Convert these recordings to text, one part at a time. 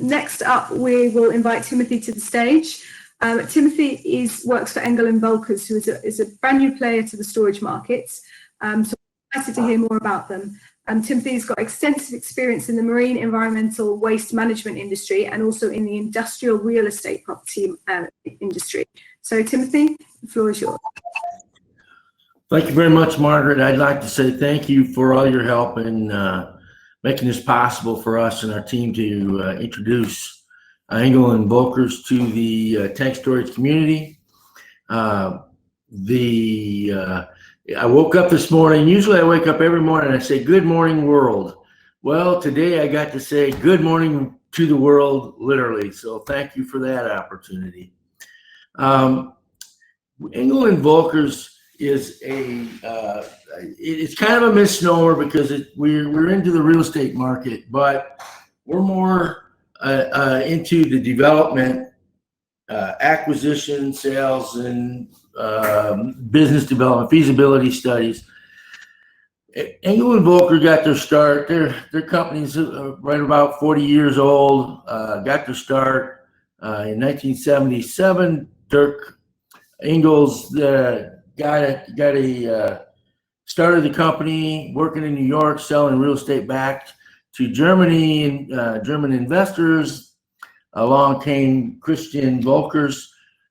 next up, we will invite Timothy to the stage. Timothy works for Engel and Volkers, who is a brand new player to the storage markets. So I'm excited to hear more about them. Timothy's got extensive experience in the marine environmental waste management industry and also in the industrial real estate property industry. So Timothy, the floor is yours. Thank you very much, Margaret. I'd like to say thank you for all your help in making this possible for us and our team to introduce Engel and Volkers to the tank storage community. I woke up this morning. Usually I wake up every morning and I say, "Good morning, world." Well, today I got to say good morning to the world, literally. So thank you for that opportunity. Engel and Volkers is it's kind of a misnomer because we're into the real estate market, but we're more into the development, acquisition, sales, and business development, feasibility studies. Engel and Volker got their start. Their company's right about 40 years old. Got their start in 1977. Dirk Engels started the company working in New York, selling real estate back to Germany and German investors. Along came Christian Völkers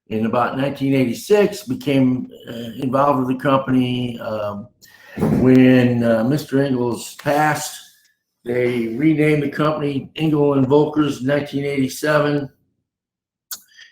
in about 1986, became involved with the company. When Mr. Engels passed, they renamed the company Engel and Volkers in 1987.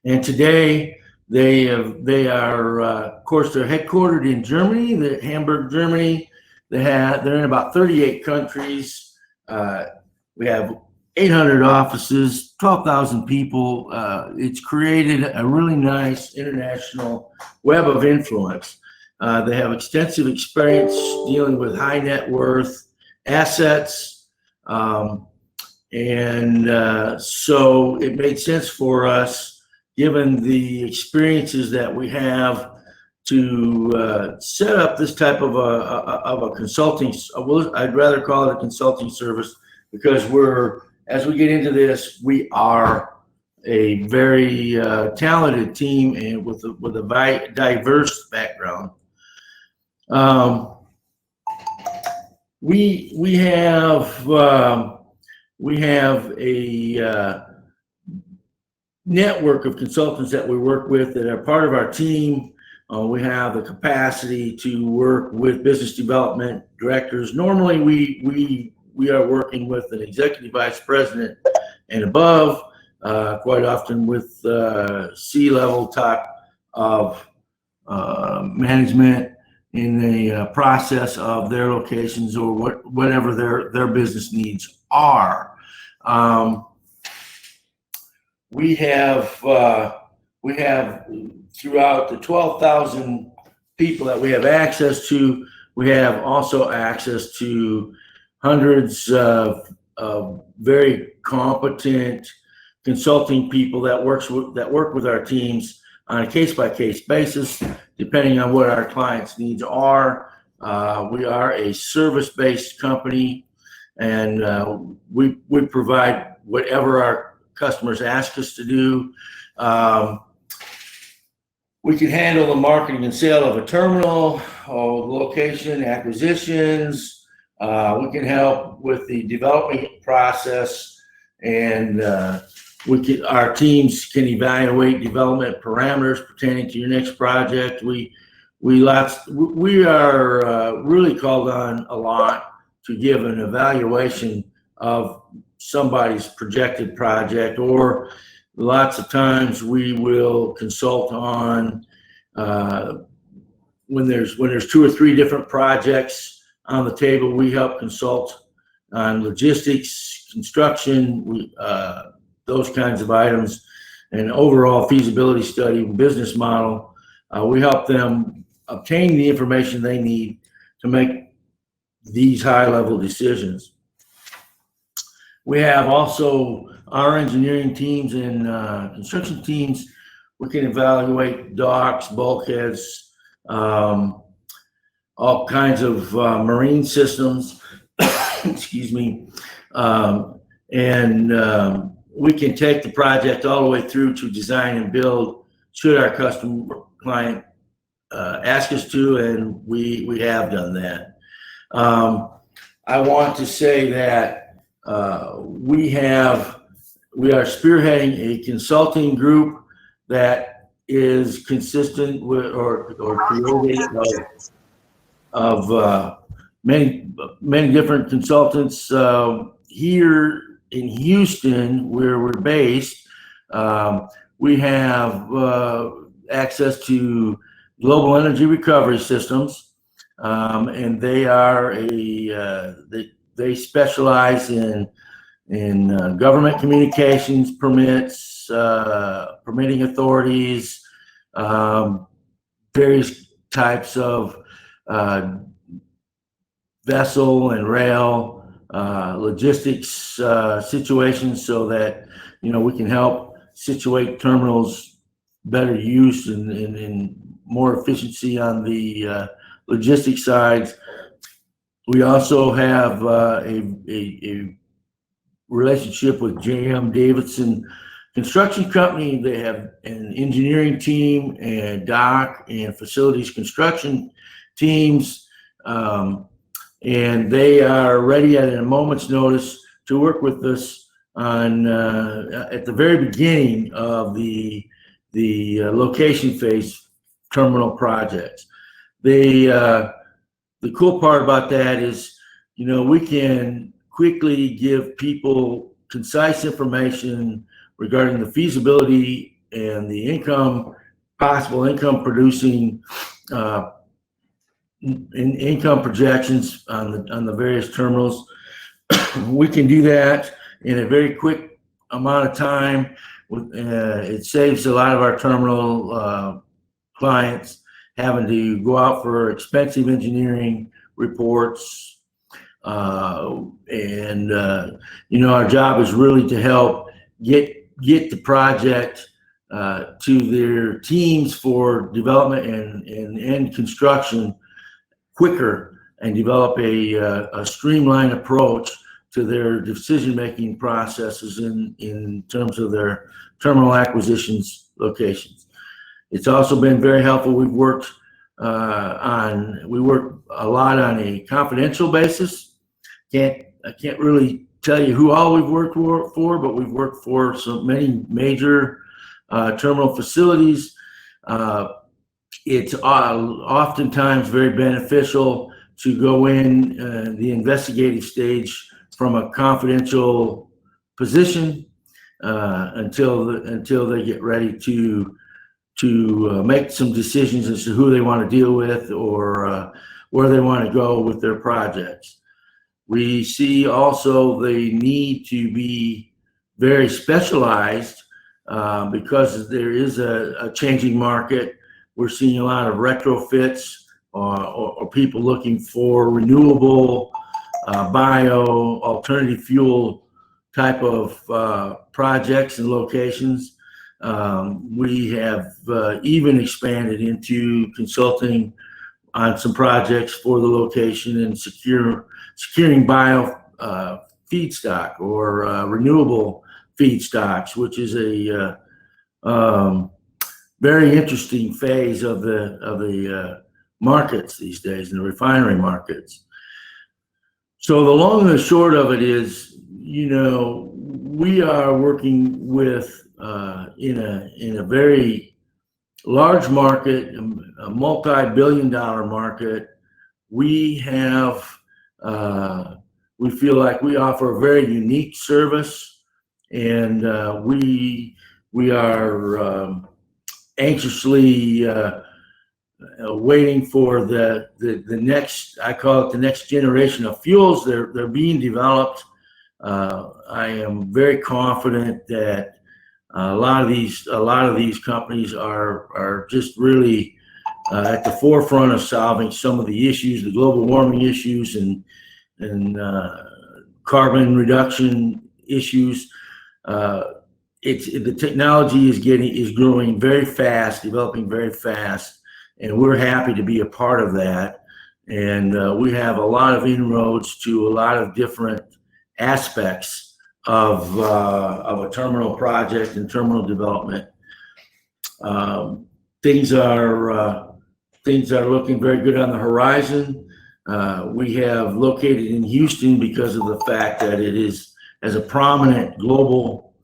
And today they are, of course, they're headquartered in Germany, Hamburg, Germany. They're in about 38 countries. We have 800 offices, 12,000 people. It's created a really nice international web of influence. They have extensive experience dealing with high net worth assets. So it made sense for us, given the experiences that we have, to set up this type of a consulting. I'd rather call it a consulting service, because as we get into this, we are a very talented team and with a diverse background. We have a network of consultants that we work with that are part of our team. We have the capacity to work with business development directors. Normally, we are working with an executive vice president and above, quite often with C-level type of management in the process of their locations or whatever their business needs are. We have throughout the 12,000 people that we have access to, we have also access to hundreds of very competent consulting people that work with our teams on a case-by-case basis, depending on what our clients' needs are. We are a service-based company, and we provide whatever our customers ask us to do. We can handle the marketing and sale of a terminal, or location acquisitions. We can help with the development process, and our teams can evaluate development parameters pertaining to your next project. We are really called on a lot to give an evaluation of somebody's projected project, or lots of times we will consult on when there's 2 or 3 different projects on the table. We help consult on logistics, construction, those kinds of items, and overall feasibility study, business model. We help them obtain the information they need to make these high-level decisions. We have also our engineering teams and construction teams. We can evaluate docks, bulkheads, all kinds of marine systems, excuse me, and we can take the project all the way through to design and build should our customer client ask us to, and we have done that. I want to say that we are spearheading a consulting group that is consistent with or created of many different consultants here in Houston, where we're based. We have access to global energy recovery systems, and they are they specialize in government communications permits, permitting authorities, various types of vessel and rail logistics situations, so that we can help situate terminals better use and more efficiency on the logistics side. We also have a relationship with J.M. Davidson Construction Company. They have an engineering team and dock and facilities construction teams, and they are ready at a moment's notice to work with us on at the very beginning of the location phase terminal projects. The cool part about that is, we can quickly give people concise information regarding the feasibility and the possible income producing income projections on the various terminals. We can do that in a very quick amount of time. It saves a lot of our terminal clients having to go out for expensive engineering reports, and our job is really to help get the project to their teams for development and construction quicker, and develop a streamlined approach to their decision-making processes in terms of their terminal acquisitions locations. It's also been very helpful. We work a lot on a confidential basis. I can't really tell you who all we've worked for, but we've worked for so many major terminal facilities. It's oftentimes very beneficial to go in the investigative stage from a confidential position until they get ready to make some decisions as to who they want to deal with, or where they want to go with their projects. We see also the need to be very specialized because there is a changing market. We're seeing a lot of retrofits or people looking for renewable, bio, alternative fuel type of projects and locations. We have even expanded into consulting on some projects for the location and securing bio feedstock or renewable feedstocks, which is a very interesting phase of the markets these days, in the refinery markets. So the long and the short of it is, we are working with in a very large market, a multi-billion-dollar market. We feel like we offer a very unique service, and we are anxiously waiting for the next, I call it the next generation of fuels. They're being developed. I am very confident that a lot of these companies are just really at the forefront of solving some of the issues, the global warming issues and carbon reduction issues. The technology is growing very fast, developing very fast, and we're happy to be a part of that. And we have a lot of inroads to a lot of different aspects of a terminal project and terminal development. Things are looking very good on the horizon. We have located in Houston because of the fact that it is as a prominent global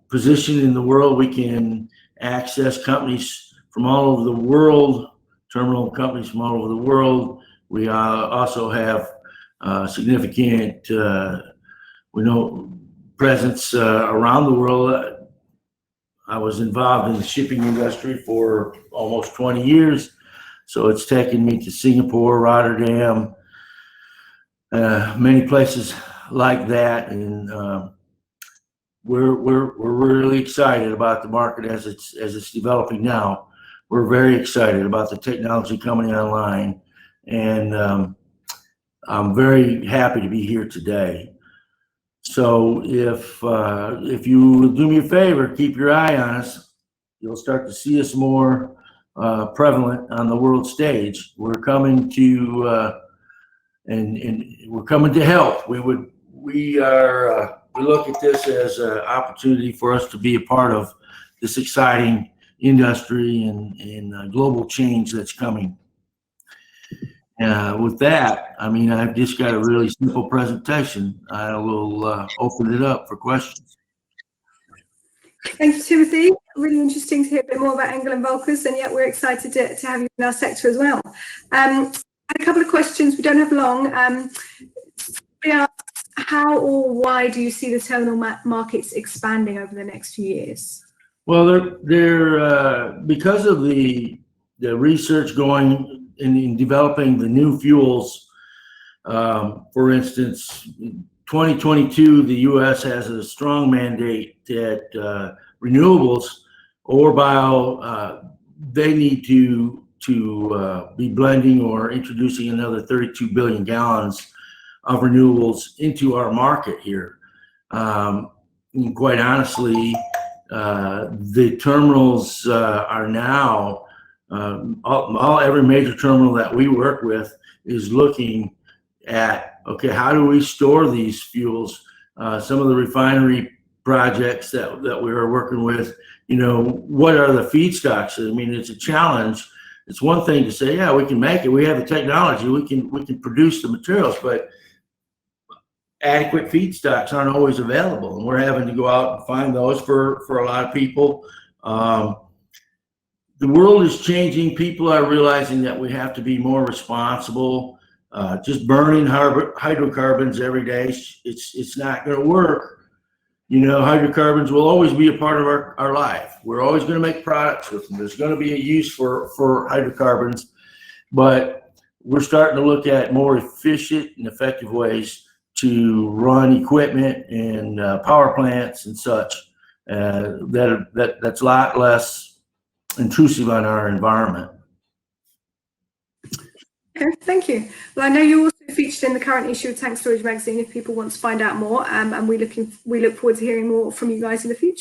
position in the world. We can access companies from all over the world, terminal companies from all over the world. We also have significant presence around the world. I was involved in the shipping industry for almost 20 years. So it's taken me to Singapore, Rotterdam, many places like that. And we're really excited about the market as it's developing now. We're very excited about the technology coming online. And I'm very happy to be here today. So if you would do me a favor, keep your eye on us. You'll start to see us more prevalent on the world stage. We're coming to and we're coming to help. We look at this as an opportunity for us to be a part of this exciting industry and global change that's coming. With that, I mean, I've just got a really simple presentation. I will open it up for questions. Thank you, Timothy. Really interesting to hear a bit more about Engel and Volkers, and yet we're excited to have you in our sector as well. I had a couple of questions. We don't have long. How or why do you see the terminal markets expanding over the next few years? Well, they're because of the research going in developing the new fuels. For instance, 2022, the U.S. has a strong mandate that renewables or bio, they need to be blending or introducing another 32 billion gallons of renewables into our market here. And quite honestly, the terminals are now, every major terminal that we work with is looking at, okay, how do we store these fuels? Some of the refinery projects that we are working with, what are the feedstocks? I mean, it's a challenge. It's one thing to say, yeah, we can make it. We have the technology. We can produce the materials, but adequate feedstocks aren't always available, and we're having to go out and find those for a lot of people. The world is changing. People are realizing that we have to be more responsible. Just burning hydrocarbons every day, it's not going to work. Hydrocarbons will always be a part of our life. We're always going to make products with them. There's going to be a use for hydrocarbons, but we're starting to look at more efficient and effective ways to run equipment and power plants and such. That's a lot less intrusive on our environment. Okay, thank you. Well, I know you're also featured in the current issue of Tank Storage magazine if people want to find out more, and we look forward to hearing more from you guys in the future.